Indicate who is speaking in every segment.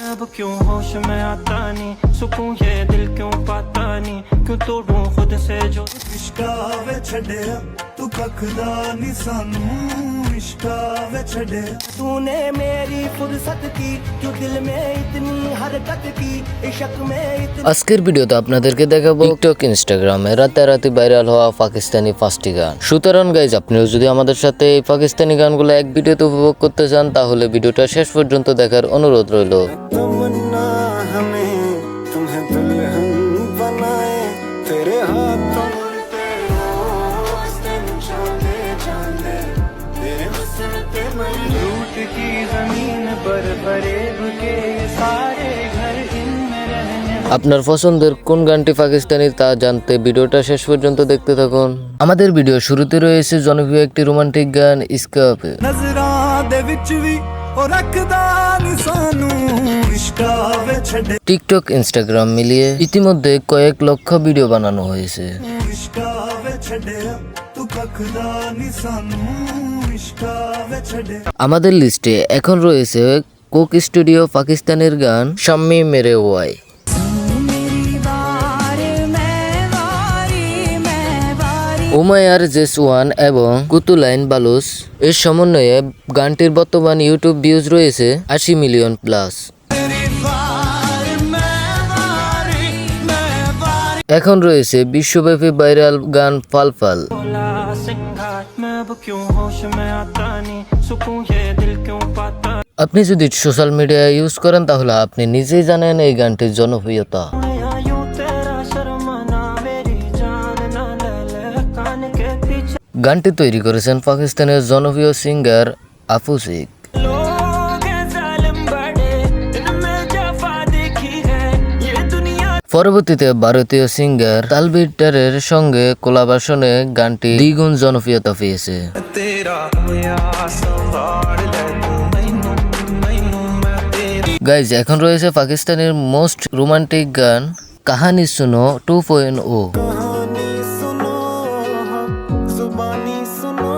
Speaker 1: अब क्यों होश में आता नहीं, सुकून ये दिल क्यों पाता नहीं, क्यों तोड़ूं खुद से जो
Speaker 2: इश्का वे छड़िया तू कखदा नी सानू इश्का वे छड़िया
Speaker 3: तूने मेरी फुर्सत की जो दिल में इतनी हरकत की इश्क में इतनी।
Speaker 4: আজকের ভিডিওতে আপনাদেরকে দেখাবো টিকটক ইনস্টাগ্রামে রাতারাতি ভাইরাল হওয়া পাকিস্তানি 5টি গান। সুতরাং গাইজ, আপনিও যদি আমাদের সাথে এই পাকিস্তানি গানগুলো এক ভিডিওতে উপভোগ করতে চান তাহলে ভিডিওটা শেষ পর্যন্ত দেখার অনুরোধ রইল।
Speaker 2: तमन्ना हमें तुम्हें दुल्हन बनाए तेरे हाथों पे रोज़ चांदे चांदे तेरे हुस्न पे मरी
Speaker 1: लूट की जमीन पर फरेब के ये सारे घर इनमें रहने
Speaker 4: আপনার পছন্দের কোন গানটি পাকিস্তানি তা জানতে ভিডিওটা শেষ পর্যন্ত দেখতে থাকুন। আমাদের ভিডিও শুরুতে রয়েছে জনপ্রিয় একটি রোমান্টিক গান ইস্কাপে।
Speaker 2: नजरां दे विच वी ओ रखदा नी सानू इश्का वे छड़े
Speaker 4: টিকটক ইনস্টাগ্রাম মিলিয়ে ইতিমধ্যে কয়েক লক্ষ ভিডিও বানানো হয়েছে।
Speaker 2: इश्का वे छड़िया तू कखदा नी सानू इश्का वे छड़े
Speaker 4: আমাদের লিস্টে এখন রয়েছে কোক স্টুডিও পাকিস্তানের গান শাম্মি মেরে ওয়াই। উমায়ার জেসওয়ান এবং কুতুলাইন বালুস এর সমন্বয়ে গানটির বর্তমান ইউটিউব ভিউজ রয়েছে 80 মিলিয়ন প্লাস। এখন রয়েছে বিশ্বব্যাপী ভাইরাল গান ফাল ফাল।
Speaker 1: बोला सिंगार मैं अब क्यों होश में आता नहीं, सुकून ये दिल क्यों पाता
Speaker 4: আপনি যদি সোশ্যাল মিডিয়া ইউজ করেন তাহলে আপনি নিজেই জানেন এই গানটির জনপ্রিয়তা।
Speaker 1: या यूं तेरा शर्माना मेरी जान ना ले ले कान के पीछे
Speaker 4: গানটি তৈরি করেছেন পাকিস্তানের জনপ্রিয় সিঙ্গার আফুসিক।
Speaker 1: लोग हैं जालिम बड़े इनमें जफा देखी है ये दुनिया
Speaker 4: পরবর্তীতে ভারতীয় সিঙ্গার তালবিটারের সঙ্গে কোলাবরেশনে গানটি দ্বিগুণ জনপ্রিয়তা পেয়েছে।
Speaker 2: तेरा होया संभाल ले तू मैनू मैनू मैं तेरी
Speaker 4: গাইজ, এখন রয়েছে পাকিস্তানের মোস্ট রোমান্টিক গান কাহানি সুনো 2.0।
Speaker 2: कहानी सुनो जुबानी सुनो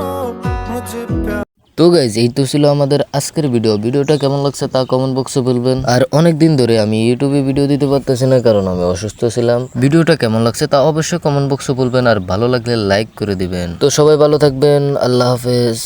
Speaker 2: मुझे प्यार
Speaker 4: তো গাইজ, এই তো ছিল আমাদের আজকের ভিডিওটা কেমন লাগছে তা কমেন্ট বক্সে বলবেন। আর অনেক দিন ধরে আমি ইউটিউবে ভিডিও দিতে পারতেছি না কারণ আমি অসুস্থ ছিলাম। ভিডিওটা কেমন লাগছে তা অবশ্যই কমেন্ট বক্সে বলবেন আর ভালো লাগলে লাইক করে দিবেন। তো সবাই ভালো থাকবেন, আল্লাহ হাফেজ।